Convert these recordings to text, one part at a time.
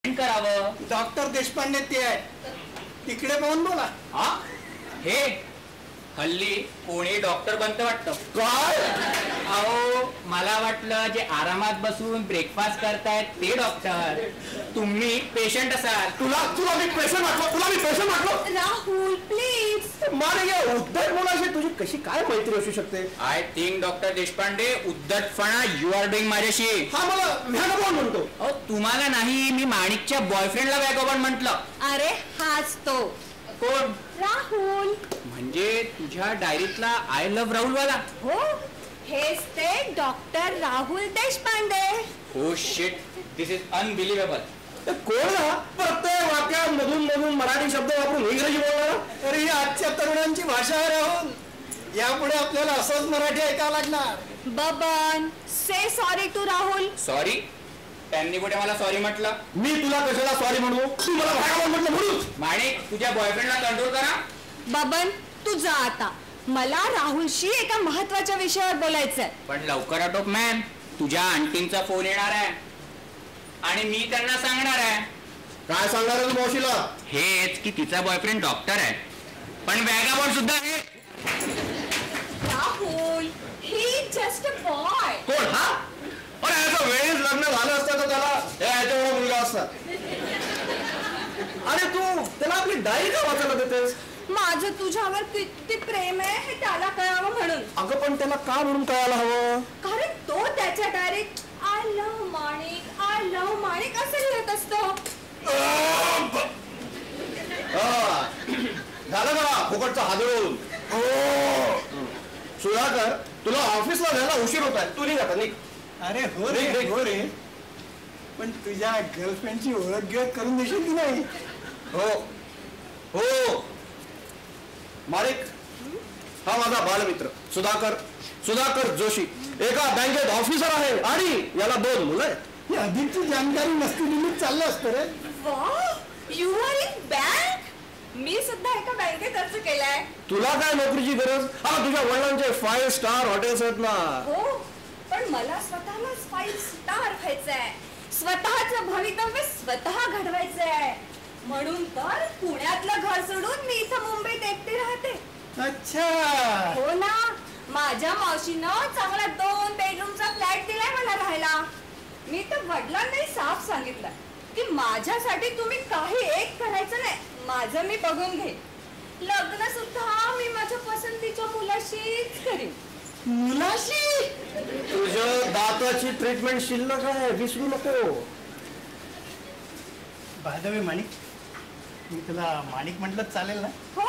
करावं. डॉक्टर देशपांडे ते आहे, तिकडे पाहून बोला. हा हे हल्ली कोणी डॉक्टर बनतं वाटतं. काय? अहो मला वाटलं जे आरामात बसून ब्रेकफास्ट करतायत ते डॉक्टर, तुम्ही पेशंट असाल. तुला मी पेशंट वाटलो. राहुल प्लीज. मारे या उद्धट मुलाशी तुझी कशी काय मैत्री असू शकते? आय थिंक डॉक्टर देशपांडे उद्धटपणा यू आर डुईंग माझ्याशी. हा मला व्यागोबन म्हणतो. अहो तुम्हाला नाही, मी माणिकच्या बॉयफ्रेंडला व्यागोबन म्हटलं. अरे हाच तो. कोण? राहुल. म्हणजे तुझ्या डायरीतला आय लव्ह राहुल वाला? हो हेच ते doctor Rahul Deshpande. Oh shit, this is unbelievable. कोण हा प्रत्येक वाक्यात मधून मधून मराठी शब्द वापरून इंग्रजी बोलणार? अरे ही आजच्या तरुणांची भाषा आहे राहुल. यापुढे आपल्याला असंच मराठी ऐकावं लागणार. बबन से सॉरी टू राहुल. सॉरी? त्यांनी कुठे मला सॉरी म्हटलं? मी तुला कशाला सॉरी म्हणू? तू मला भागावर म्हटलं म्हणून. माणिक तुझ्या बॉयफ्रेंडला कंट्रोल करा. बबन तू जा आता, मला राहुलशी एका महत्वाच्या विषयावर बोलायचंय. पण लवकर आटोप मॅम, तुझ्या आंटींचा फोन येणार आहे आणि मी त्यांना सांगणार आहे. काय सांगणार आहे तू मावशीला? हेच की तिचा बॉयफ्रेंड डॉक्टर आहे, पण वॅगाबॉन्ड सुद्धा आहे. राहुल ही जस्ट अ बॉय. कोण हा? अरे याचं वेळेस लग्न झालं असतं तर त्याला याच्यावर मुलगा असता. अरे तू त्याला आपली डायरी का वाचायला देतेस? माझं तुझ्यावर किती प्रेम आहे हे त्याला कळावं म्हणून. अगं पण त्याला का म्हणून कळायला हवं? कारण तो त्याच्या डायरेक्ट आय लव्ह माणिक असं लिहित असतो. झालं का फुकटचा हादळून? सुधाकर तुला ऑफिसला जायला उशीर होत आहे, तू नाही जाता निघ. अरे हो रे, पण तुझ्या गर्लफ्रेंडची ओळख करून देशील की नाही? हो माणिक, हा माझा बालमित्र सुधाकर जोशी, एका बँकेत ऑफिसर आहे आणि याला 2 मुलं आहेत. अधिकची जानकारी नसती दिली चाललं असतं रे. वाह, यू आर इन बँक. मी सुद्धा एका बँकेत अर्ज केलाय. तुला काय नोकरीची गरज? हा तुझ्या वडिलांचे 5 स्टार हॉटेल्स आहेत ना. हो पण मला स्वतःलाच 5 स्टार व्हायचंय. स्वतःचं भवितव्य स्वतः घडवायचंय. म्हणून तर पुण्यातलं घर सोडून मी इथं मुंबईत एकटी राहते. अच्छा. हो ना, माझ्या मावशीनं चांगला 2 बेडरूमचा फ्लॅट दिलाय मला राहायला. मी तर वडिलांनाही साफ सांगितलं की माझ्यासाठी तुम्ही काही एक करायचं नाही, माझं मी बघून घेईन. लग्न सुद्धा मी माझ्या पसंतीच्या मुलाशीच करीन. मुलाशी? तुझ्या दाताची ट्रीटमेंट शिल्लक आहे, विसरू नको. बाय द वे माणिक, मी तुला माणिक म्हटलं चालेल ना? हो,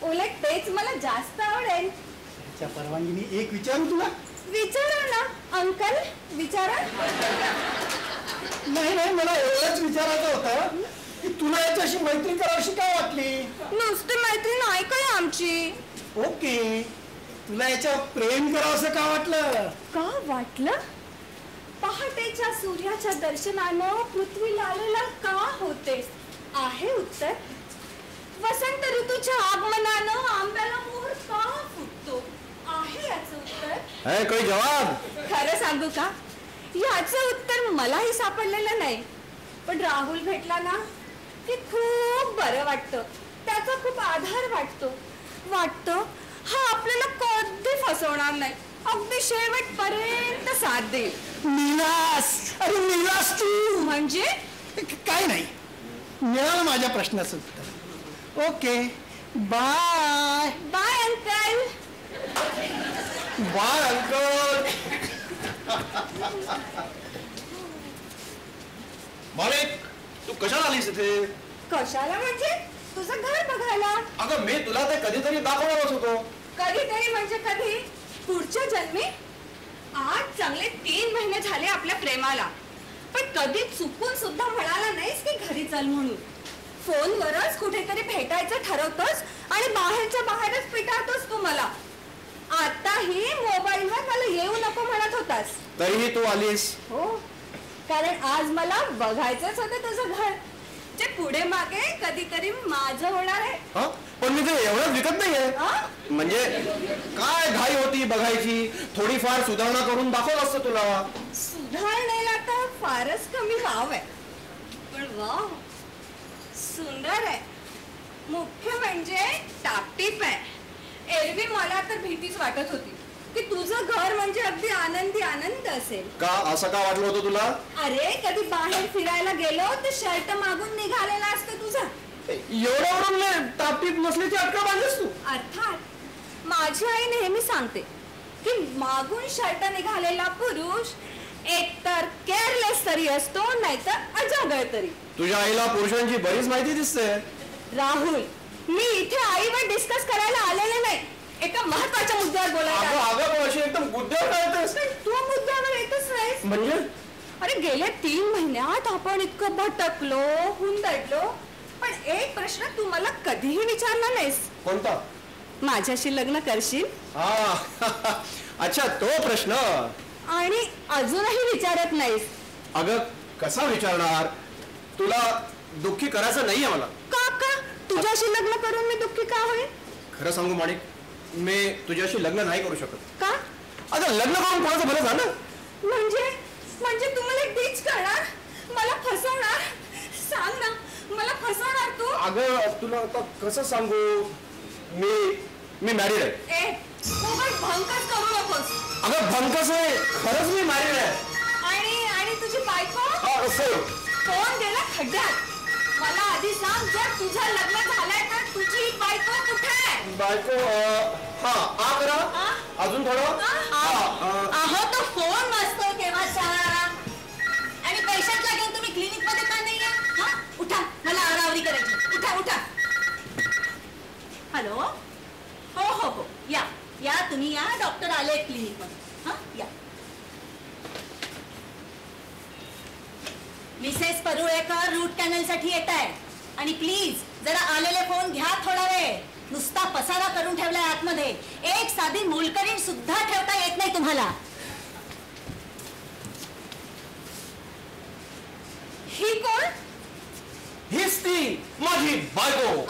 उलट तेच मला जास्त आवडेल. त्याच्या परवानगीने एक विचारू तुला? विचारा ना अंकल, विचारा. नाही मला एवढंच विचारायचं होतं की तुला याच्याशी मैत्री करावीशी काय वाटली? नुसती मैत्री नाही काय आमची. ओके, तुला याच्या प्रेम करावंसं का वाटलं? का वाटलं? पहाटेच्या सूर्याच्या दर्शनानं पृथ्वी लालेला का होतेस आहे उत्तर. वसंत ऋतूच्या आगमनानं आंब्याला मोहर का फुटतो आहे याचं उत्तर. है काही जवाब? खरं सांगू का, याचं उत्तर मलाही सापडलेलं नाही. पण राहुल भेटला ना की खूप बरं वाटतं. त्याचा खूप आधार वाटतं हा आपल्याला कधी फसवणार नाही, अगदी शेवटपर्यंत साथ देईल. अरे निलास तू. म्हणजे काय नाही, मिळालं माझ्या प्रश्नाचं उत्तर. Okay bye. Bye uncle. Bye uncle. Manik तू कशाला आलीस इथे? कशाला म्हणजे? तुझं घर बघायला. अगं मी तुला ते कधीतरी दाखवणारच होतो. कधीतरी म्हणजे कधी? पुढच्या जन्मी. आज चांगले 3 महिने झाले आपल्या प्रेमाला, पण कधी चुकून सुद्धा म्हणाला नाहीस की घरी चल म्हणून. फोनवरच कुठेतरी भेटायचं ठरवतोस आणि बाहेरच्या बाहेरच पिटाळतोस तू मला. आताही मोबाईलवर मला येऊ नको म्हणत होतास, तरीही तू आलीस. हो, कारण आज मला बघायचंच होतं तुझं घर, जे पुढे मागे कधीतरी माझं होणार आहे. पण मी ते एवढं विकत नाहीये. म्हणजे काय घाई होती बघायची, थोडीफार सुधारणा करून दाखवत असतं तुला. सुधारणेला तर फारच कमी वाव आहे, पण वाव, सुंदर आहे. मुख्य म्हणजे टापटीप आहे. एरवी मला तर भीतीच वाटत होती की तुझं घर म्हणजे अगदी आनंदी आनंद असेल. का असं का वाटलं होतं तुला? अरे कधी बाहेर फिरायला गेलो तर शर्ट मागून निघालेला असतो तुझा. एवढं टापटीप नसल्याची अटका बांधलीस तू? अर्थात माझी आई नेहमी सांगते की मागून शर्ट निघालेला पुरुष एकतर केअरलेस तरी असतो नाहीतर अजागळ तरी. तुझ्या आईला पुरुषांची बरीच माहिती दिसते. राहुल, मी इथे आईवर डिस्कस करायला आलेले नाही, एका महत्वाच्या मुद्द्यावर बोलायला. अगं अशी एकदम गुद्द्यावर येतेस. तू मुद्द्यावर येतच नाहीस म्हणजे? अरे गेल्या 3 महिन्यात आपण इतकं भटकलो हुंदडलो, पण एक प्रश्न तू मला कधीही विचारला नाहीस. कोणता? माझ्याशी लग्न करशील? अच्छा, तो प्रश्न. आणि अजूनही विचारत नाहीस. अगं कसा विचारणार? तुला दुःखी करायचं नाहीये मला. का तुझ्याशी लग्न करून मी दुःखी का होईल? खरं सांगू माणिक, मी तुझ्याशी लग्न नाही करू शकत. का? अगं लग्न करून कोणाचं भलं झालं? म्हणजे तू मला डीच करणार, मला फसवणार? सांग ना, मला फसवणार तू? अगं तुला आता कसं सांगू, मी मॅरिड आहे. भंकच करू नकोस. अगं भंकस आहे, खरंच मी मॅरिड आहे. आणि तुझी बायको? कोण गेला खड्ड्यात? मला आधी सांग, जर तुझं लग्न झालंय तर तुझी बायको कुठे आहे? बायको करा अजून थोडं. अहो तो फोन वाजतोय केव्हाचा. आणि पैशातला घेऊन तुम्ही क्लिनिक मध्ये का नाही या? उठा, मला आरावरी करायची. उठा. हॅलो. हो या तुम्ही या, डॉक्टर आले क्लिनिक मध्ये. या. मिसेस परुळेकर रूट कॅनल साठी येत आहे. आणि प्लीज जरा आलेले फोन घ्या थोडा वेळ. नुसता पसारा करून ठेवलाय आतमध्ये, एक साधी मोलकरीण सुद्धा ठेवता येत नाही तुम्हाला. ही कोण? हीच ती माझी बायको.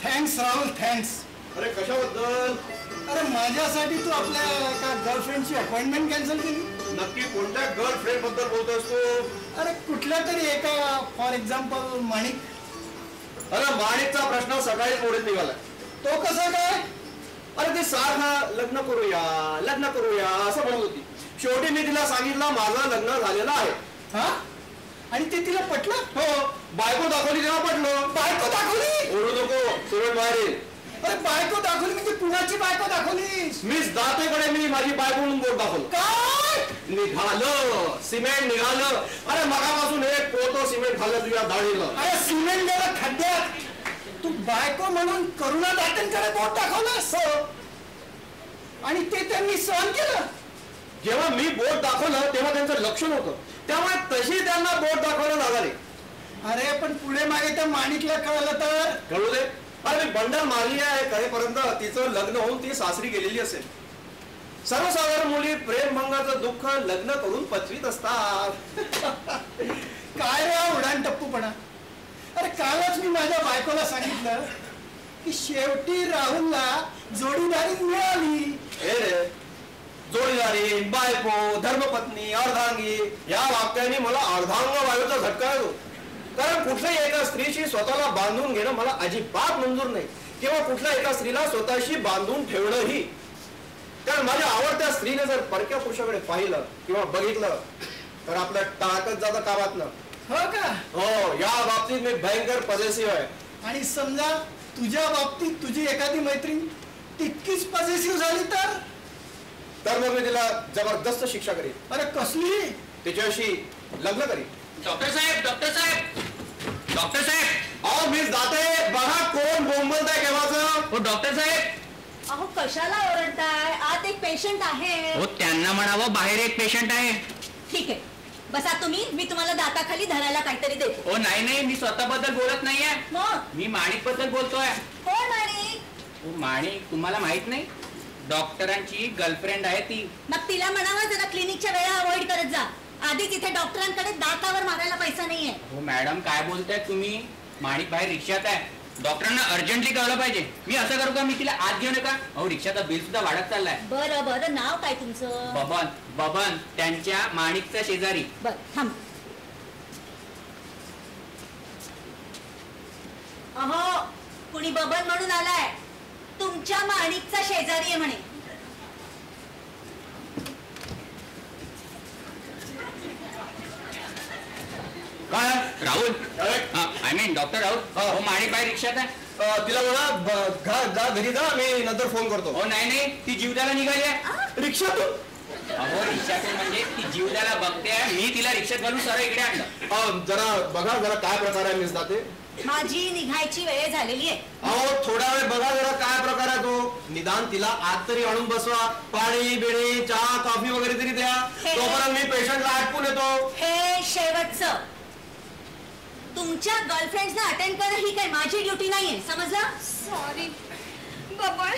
Thanks Rahul, thanks. अरे कशाबद्दल? अरे माझ्यासाठी तू आपल्या एका गर्लफ्रेंडची अपॉइंटमेंट कॅन्सल केली. नक्की कोणत्या गर्लफ्रेंड बद्दल बोलतोस तू? अरे कुठल्या तरी एका, फॉर एक्झाम्पल माणिक. अरे माणिकचा प्रश्न सकाळीच मोडीत निघाला. तो कसा काय? अरे ते सारखा लग्न करूया असं म्हणत होती. शेवटी मी तिला सांगितलं माझं लग्न झालेलं आहे. आणि ते तिला पटलं? हो, बायको दाखवली तेव्हा पटलं. बायको दाखवली? ओढू नको, सिमेंट बाहेर येईल. अरे बायको दाखवली म्हणजे कुणाची बायको दाखवली? मीच दातेकडे मी माझी बायको म्हणून बोट दाखवलं. काय निघालं सिमेंट निघालं. अरे मगापासून एक पोतो सिमेंट खाल्लं तुझ्या दाढीला. अरे सिमेंट गेलं खड्ड्यात. तू बायको म्हणून करुणा दातेंकडे बोट दाखवलंस. आणि ते त्यांनी सहन केलं. जेव्हा मी बोट दाखवलं तेव्हा त्यांचं लक्ष नव्हतं, त्यामुळे तशी त्यांना बोट दाखवलं लागले. अरे पण पुढे मागे त्या माणिकला कळलं तर? कळू दे. अरे मी बंडल मारली आहे कधीपर्यंत तिचं लग्न होऊन ती सासरी गेलेली असेल. सर्वसाधारण मुली प्रेमभंगाचं दुःख लग्न करून पचवीत असतात. काय रे उडान टप्पूपणा. अरे कालच मी माझ्या बायकोला सांगितलं की शेवटी राहुलला जोडीदारी मिळाली. रे जोडीदारी, बायको, धर्मपत्नी, अर्धांगी या वाक्याने मला अर्धांग वायूचा झटका येतो. कारण कुठल्याही एका स्त्रीशी स्वतःला बांधून घेणं मला अजिबात मंजूर नाही, किंवा कुठल्या एका स्त्रीला स्वतःशी बांधून ठेवणंही. कारण माझ्या आवडत्या स्त्रीने जर परक्या पुरुषाकडे पाहिलं किंवा बघितलं तर आपलं टाकत जातं कामातनं. हो का? हो, या बाबतीत मी भयंकर पॉझिटिव्ह आहे. आणि समजा तुझ्या बाबतीत तुझी एखादी मैत्रीण तितकीच पॉझिटिव्ह झाली तर मग मी तिला जबरदस्त शिक्षा करीन. अरे कसली? तिच्याशी लग्न करीन. डॉक्टर साहेब, डॉक्टर साहेब, डॉक्टर साहेब, अहो मी जाते, बघा कोण बोंबलताय केव्हाचं. हो डॉक्टर साहेब. अहो कशाला ओरडताय? आत एक पेशंट आहे. हो त्यांना म्हणावं बाहेर एक पेशंट आहे. ठीक आहे, बसा तुम्ही. मी तुम्हाला दाताखाली धरायला काहीतरी देते. हो नाही नाही, मी स्वतःबद्दल बोलत नाहीये. मग मी माणिक बद्दल बोलतोय. कोण माणिक? हो माणिक तुम्हाला माहित नाही, डॉक्टरांची गर्लफ्रेंड आहे ती. मग तिला म्हणावं जरा क्लिनिकच्या वेळा अवॉइड करत जा. आधीच इथे डॉक्टरांकडे दातावर मारायला पैसा नाहीये. हो मॅडम काय बोलताय तुम्ही? माणिक बाहेर रिक्षात आहे, डॉक्टरांना अर्जंटली कळलं पाहिजे. मी असं करू का, मी तिला आत घेऊ नका? अहो रिक्षाचा बिल सुद्धा वाढत चाललाय. बरं बरं, नाव काय तुमचं? बबन. बबन, त्यांच्या माणिकचा शेजारी. बर थांब. अहो कुणी बबन म्हणून आलाय? तुमच्या माणिकचा शेजारी आहे म्हणे. काय Rahul, I mean doctor Rahul. हो माणिक बाहेर रिक्षात आहे. तिला म्हणा जा घरी जा, मी नंतर फोन करतो. हो नाही नाही, ती जीवदाला निघाली आहे. रिक्षातून? अहो रिक्षातून म्हणजे ती जीवदाला बघते. मी तिला रिक्षात घालून सरळ इकडे आणलं. जरा बघा जरा काय प्रकार आहे मिस दाते. माझी निघायची वेळ झालेली आहे. अहो थोडा वेळ बघा जरा काय प्रकार आहे तो. निदान तिला आत तरी आणून बसवा, पाणी बिणी चहा कॉफी वगैरे तरी द्या. तोपर्यंत मी पेशंटला आटपून येतो. हे शेवटचं. तुमच्या गर्लफ्रेंड्सना अटेंड करणं ही काय माझी ड्युटी नाहीये, समजलं? सॉरी बाबा,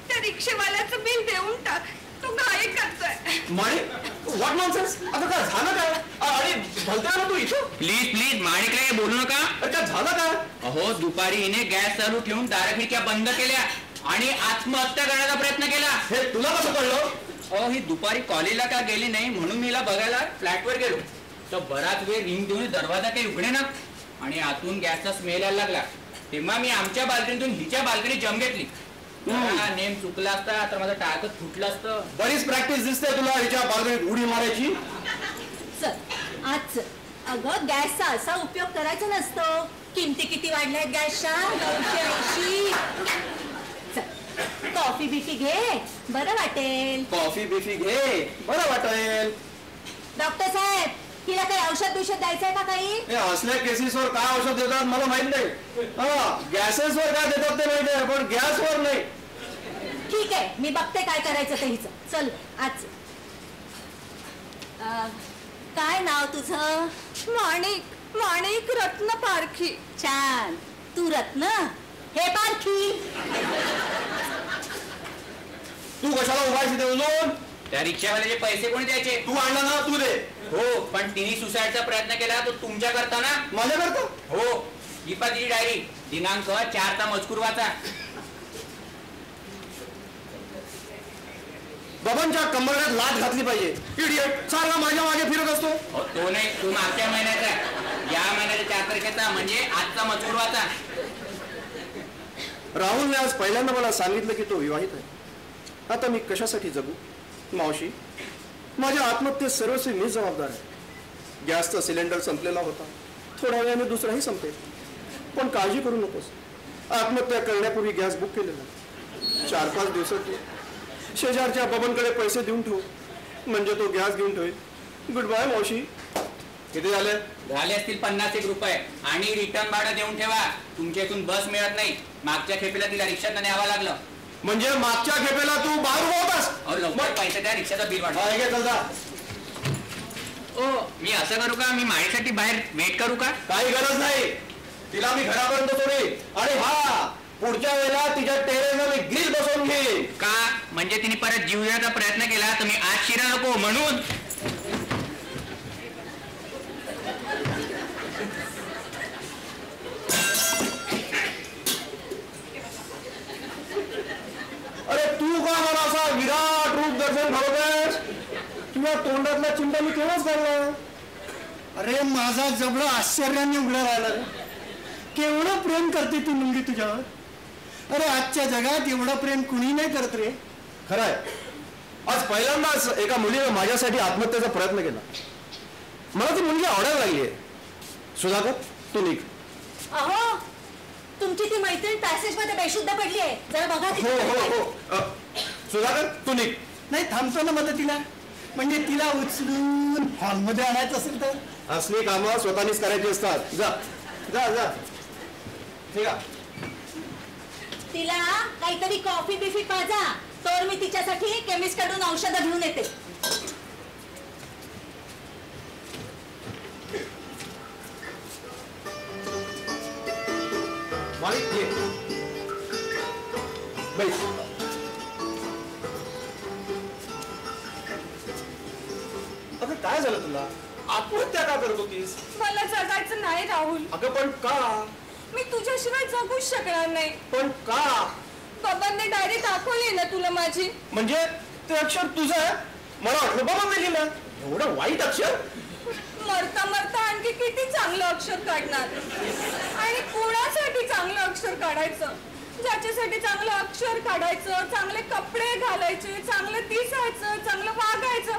त्या रिक्षेवाल्याचं बिल देऊन टाक, तो घाई करतोय. माणिक व्हॉट नॉनसेन्स. आता काय झालं काय? आणि भलते ना तू इथं. प्लीज प्लीज माणिकला हे बोलू नका. अरे काय झालं काय? अहो दुपारी हिने गॅस चालू ठेवून दारा खिडक्या बंद केल्या आणि आत्महत्या करण्याचा प्रयत्न केला. हे तुला कसं कळलं? अहो ही दुपारी कॉलेजला का गेली नाही म्हणून मी हिला बघायला फ्लॅटवर गेलो तर बराच वेळ रिंग देऊन दरवाजा काही उघडे ना आणि आतून गॅसचा स्मेल यायला लागला. तेव्हा मी आमच्या बाल्कनीतून हिच्या बाल्कनी जम घेतली. नेम चुकला असता तर माझं टाळकच फुटलं असतं. बरीच प्रॅक्टिस दिसते तुला हिच्या बाल्कनीत उडी मारायची. चल आज अगं गॅसचा असा उपयोग करायचा नसतो. किमती किती वाढल्यात गॅसच्या? 980. चल कॉफी बिफी घे, बरं वाटेल. कॉफी बिफी घे, बरं वाटेल. डॉक्टर साहेब तिला काही औषध बिषध द्यायचंय का काही? हे असल्या केसेसवर काय औषध देतात मला माहित नाही. गॅसेसवर काय देतात ते माहिती आहे, पण गॅसवर नाही. ठीक आहे, मी बघते काय करायचं ते हिचं. चल आज काय नाव तुझं? माणिक माणिक रत्न पारखी. छान. तू रत्न, हे पारखी. तू कशाला उभायची ते उजून? त्या रिक्षावाल्याचे पैसे कोणी द्यायचे? तू आणला ना, तू दे. हो पण तिने सुसाईडचा प्रयत्न केला तो तुमच्या करता ना? माझ्या करता? हो. ही पा तिची डायरी, दिनांक 4चा मजकूर वाचा. बबनच्या कंबरड्यात लाच घातली पाहिजे. इडियट सारखा माझ्या मागे फिरत असतो. हो तो नाही, तू मागच्या महिन्याचा, या महिन्याच्या 4 तारखेचा म्हणजे आजचा मजकूर वाचा. राहुलने आज पहिल्यांदा मला सांगितलं की तो विवाहित आहे. आता मी कशासाठी जगू? मावशी, माझ्या आत्महत्येत सर्वस्वी मी जबाबदार आहे. गॅसचा सिलेंडर संपलेला होता, थोड्या वेळाने दुसराही संपेल. पण काळजी करू नकोस, आत्महत्या करण्यापूर्वी गॅस बुक केलेला. 4-5 दिवसात शेजारच्या बबनकडे पैसे देऊन ठेवू, म्हणजे तो गॅस घेऊन ठेवेल. गुड बाय मावशी. किती झाले? झाले असतील 50 रुपये आणि रिटर्न भाडं देऊन ठेवा. तुमच्या इथून बस मिळत नाही. मागच्या खेपेला तिला रिक्षात न्यावं लागलं. म्हणजे मागच्या खेपेला तू बाहेर होतास? लवकर पैसे द्या, रिक्षाचा बिल वाढवा. ओ मी असं करू का, मी माळीसाठी बाहेर वेट करू का? काही गरज नाही, तिला मी घरापर्यंत सोडेल. आणि हा पुढच्या वेळेला तिच्या टेरेसला मी ग्रिल बसवून घेईन. का? म्हणजे तिने परत जीव देण्याचा प्रयत्न केला तर मी आज शिरा नको म्हणून? अरे तू का मला असा विराट रूप दर्शन घडवतोयस? तुझ्या तोंडातला चिंता मी केव्हाच काढला? अरे माझा जबडा आश्चर्याने उघडा राहिला रे. केवढं प्रेम करते ती मुलगी तुझ्यावर. अरे आजच्या जगात एवढं प्रेम कुणी नाही करत रे. खरंय, आज पहिल्यांदाच एका मुलीनं माझ्यासाठी आत्महत्येचा प्रयत्न केला. मला ती मुलगी आवडायला लागली आहे. सुधाकर, तू निघ. अहो, तुमची ती मैत्रीण पॅसेज मध्ये बेशुद्ध पडली आहे, जरा बघा. हो हो हो. सुधाकर, तू निघ. नाही, थांबतो ना मदतीला. म्हणजे तिला उचलून हॉलमध्ये आणायचं असेल तर. असली कामं स्वतःनीच करायची असतात. जा जा जा. ठीक आहे. तिला काहीतरी कॉफी बिफी पाजा, तर मी तिच्यासाठी केमिस्ट कडून औषधं घेऊन येते. मालिक, ये. बैस. अगं काय झालं तुला? आत्महत्या का करत होतीस? मला जगायचं नाही राहुल. अगं पण का? मी तुझ्याशिवाय जगूच शकणार नाही. पण का? बाबांनी डायरी दाखवली ना तुला माझी. म्हणजे ते अक्षर तुझं आहे? मला वाटलं बाबा लिहिलं. एवढं वाईट अक्षर? मरता मरता आणखी किती चांगलं अक्षर काढणार. आणि कोणासाठी चांगलं अक्षर काढायचं? ज्याच्यासाठी चांगलं अक्षर काढायचं, चांगले कपडे घालायचे, चांगलं दिसायचं, चांगलं वागायचं,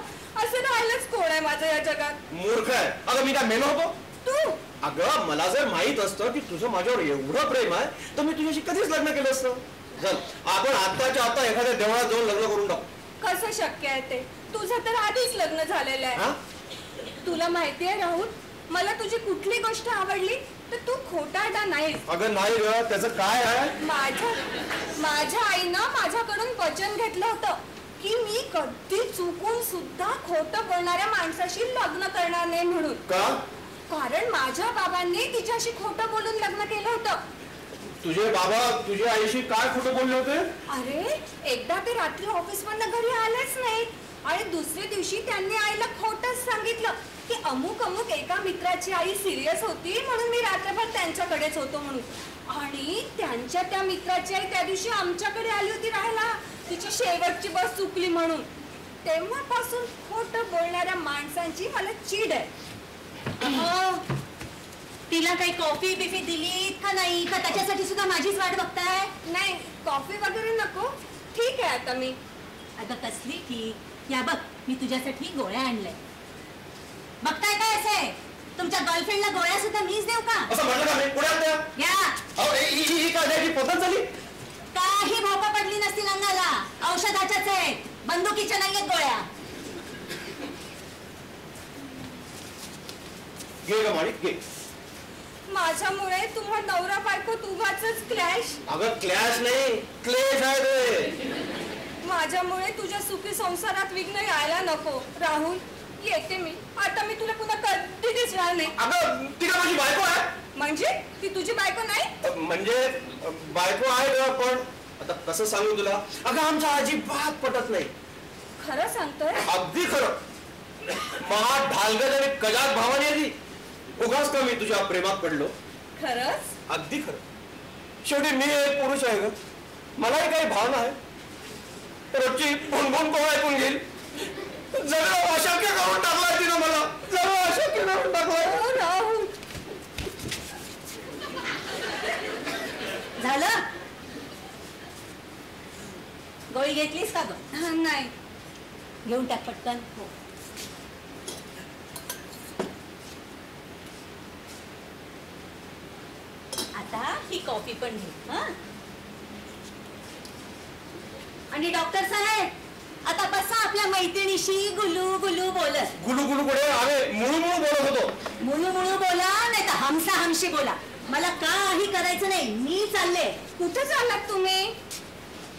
असं राहिलंच कोण आहे माझं या जगात? मूर्ख आहे. अगं मी काय मेलो होतो? तू. अगं मला जर माहित असतं की तुझं माझ्यावर एवढं प्रेम आहे तर मी तुझ्याशी कधीच लग्न केलं असतं. चल, आपण आत्ताच्या आता एखाद्या देवळात जाऊन लग्न करून टाकू. कसं शक्य आहे ते? तुझं तर आधीच लग्न झालेलं आहे. तुला माहिती आहे राहुल, मला तुझी कुठली गोष्ट आवडली तर तू खोटारडा नाहीस. अगं नाही ग, त्याचं काय आहे? माझ्या आईनं माझ्याकडून वचन घेतलं होतं की मी कधी चुकून सुद्धा खोटं बोलणाऱ्या माणसाशी लग्न करणार नाही म्हणून. का? कारण माझ्या बाबांनी तिच्याशी खोटं बोलून लग्न केलं होतं. तुझे बाबा तुझ्या आईशी काय खोटं बोलले होते? अरे, एकदा ते रात्री ऑफिस मधनं घरी आलेच नाही आणि दुसऱ्या दिवशी त्यांनी आईला खोटंच सांगितलं की अमुक अमुक एका मित्राची आई सिरियस होती म्हणून मी रात्रभर त्यांच्याकडेच होतो म्हणून. आणि त्यांच्या त्या मित्राची आई त्या दिवशी आमच्याकडे आली होती राहायला, तिची शेवटची बस चुकली म्हणून. तेव्हापासून खोटं बोलणाऱ्या माणसांची मला चीड आहे. तिला काही कॉफी बिफी दिली का नाही, का त्याच्यासाठी सुद्धा माझीच वाट बघताय? नाही, कॉफी वगैरे नको, ठीक आहे आता मी. अगं कसली ठीक? या बघ, मी तुझ्यासाठी गोळ्या आणल्या. बघताय काय असे? तुमच्या गर्लफ्रेंडला गोळ्या सुद्धा मीच देऊ का? असं म्हटलं का मी? पुण्यात द्या. या. ही काढण्याची पद्धत झाली. काही भोका पडली नसतील अंगाला. औषधाच्याच आहेत, बंदुकीच्या नाहीयेत गोळ्या. घे ग माणिक, घे. माझ्यामुळे तुम्हा नवरा बायको उगाचच क्लॅश. अगं क्लॅश नाही, क्लेश आहे ते. माझ्यामुळे तुझ्या सुखी संसारात विघ्न यायला नको राहुल. येते मी आता. मी तुला पुन्हा कधी दिसणार नाही. अगं ती का माझी बायको आहे? म्हणजे ती तुझी बायको नाही? म्हणजे बायको आहे ग, पण आता कसं सांगू तुला? अगं आमच्या अजिबात पटत नाही. खरं सांगतोय? अगदी खरं. महा ढालगज आणि कजात भावानी आहे ती. उगाच का मी तुझ्या प्रेमात पडलो? खरंच? अगदी खरं. शेवटी मी एक पुरुष आहे ग, मलाही काही भावना आहे. रोजची भुणभुण कोण ऐकून घेईल? जगणं अशक्य करून टाकलाय तिनं मला. जगणं अशक्य करून टाकलाय. राहुल, झालं? गोळी घेतलीस का ग? नाही. घेऊन टाक पटकन. हो. आता ही कॉफी पण घे. आणि डॉक्टर साहेब, आता बसा आपल्या मैत्रिणीशी गुलू गुलू बोलत. गुलू गुलू कुठे? आम्ही मुळू मुळू बोलत होतो. मुळू मुळू बोला, नाही तर हमसा हमशी बोला. मला काही करायचं नाही, मी चालले. कुठे चाललात तुम्ही?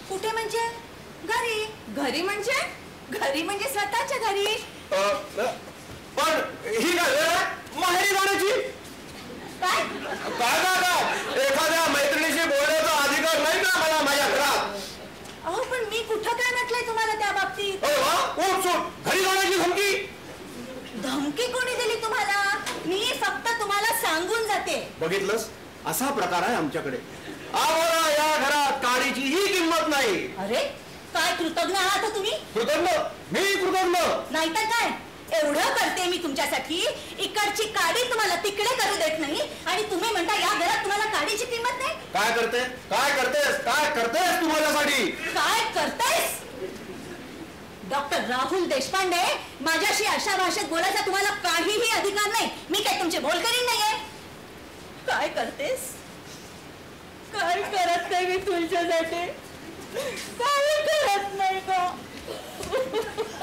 कुठे म्हणजे? घरी. घरी म्हणजे? घरी म्हणजे स्वतःच्या घरी. पण ही काय माहेरी जाण्याची? काय काय एखाद्या मैत्रिणीशी बोलण्याचा अधिकार नाही का मला माझ्या घरात? अहो, पण मी कुठं काय म्हटलंय तुम्हाला त्या बाबतीत? उठ सुट, घरी जाण्याची धमकी. धमकी कोणी दिली तुम्हाला? मी फक्त तुम्हाला सांगून जाते. बघितलंस, असा प्रकार आहे आमच्याकडे. आम्हाला या घरात काडीची ही किंमत नाही. अरे काय कृतज्ञ आहात तुम्ही? कृतज्ञ? मी कृतज्ञ नाहीतर काय? एवढं करते मी तुमच्यासाठी, इकडची काडी तुम्हाला तिकडे करू देत नाही आणि तुम्ही म्हणता या घरात तुम्हाला काडीची किंमत नाही. काय करते? काय करतेस? काय करतेस तू माझ्यासाठी? काय करतायस? डॉक्टर राहुल देशपांडे, माझ्याशी अशा भाषेत बोलायचा तुम्हाला काहीही अधिकार नाही. मी काय तुमचे बोलकरीण नाहीये. काय करतेस? काय करत नाही मी तुमच्यासाठी, काय करत नाही का?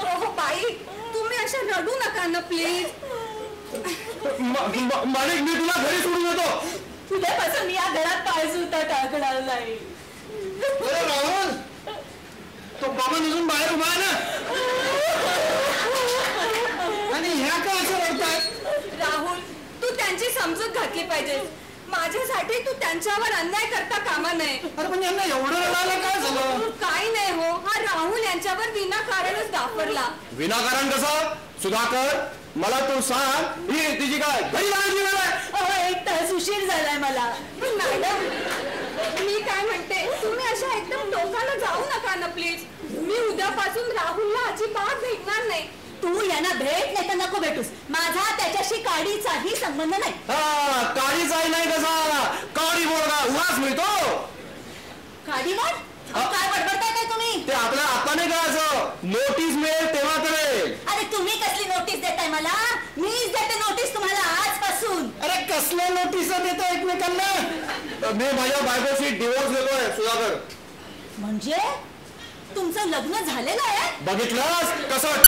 हो बाई, तुम्ही अशा रडू नका ना प्लीज. माणिक, मी तुला घरी सोडून येतो. उद्यापासून मी या घरात पाय सुद्धा टाकणार नाही. अरे राहुल, तो बाबा निघून बाहेर उभा आहे ना. आणि ह्या का असं रडतात? राहुल, तू त्यांची समजूत घातली पाहिजे. माझ्यासाठी तू त्यांच्यावर अन्याय करता कामा नये. अरे पण यांना एवढं रडायला काय झालं? काही नाही हो, हा राहुल यांच्यावर विनाकारणच दाफरला. विनाकारण कसं? सुधाकर, मला तू सांग, ही तिची काय घरी जाण्याची वेळ आहे? 1 तास उशीर झालाय मला. मॅडम, मी काय म्हणते, तुम्ही अशा एकदम टोकाला जाऊ नका ना प्लीज. मी उद्यापासून राहुलला अजिबात भेटणार नाही. तू यांना भेट नाही तर नको भेटूस. माझा त्याच्याशी काडीचाही संबंध नाही. हा, काळीचाही नाही कसा, काळी बोलगा उगाच मिळतो. काडी वाट? काय बडबडताय काय तुम्ही? ते आपल्या हाताने करायचं. नोटीस मिळेल तेव्हा करेल. अरे तुम्ही कसली नोटीस देताय मला? मीच देते नोटीस तुम्हाला आजपासून. अरे कसल्या नोटीस देतो एकमेकांना? मी माझ्या बायकोशी डिवोर्स देतोय सुधाकर. म्हणजे तुमचं लग्न झालेलं आहे? बघितलंस कसं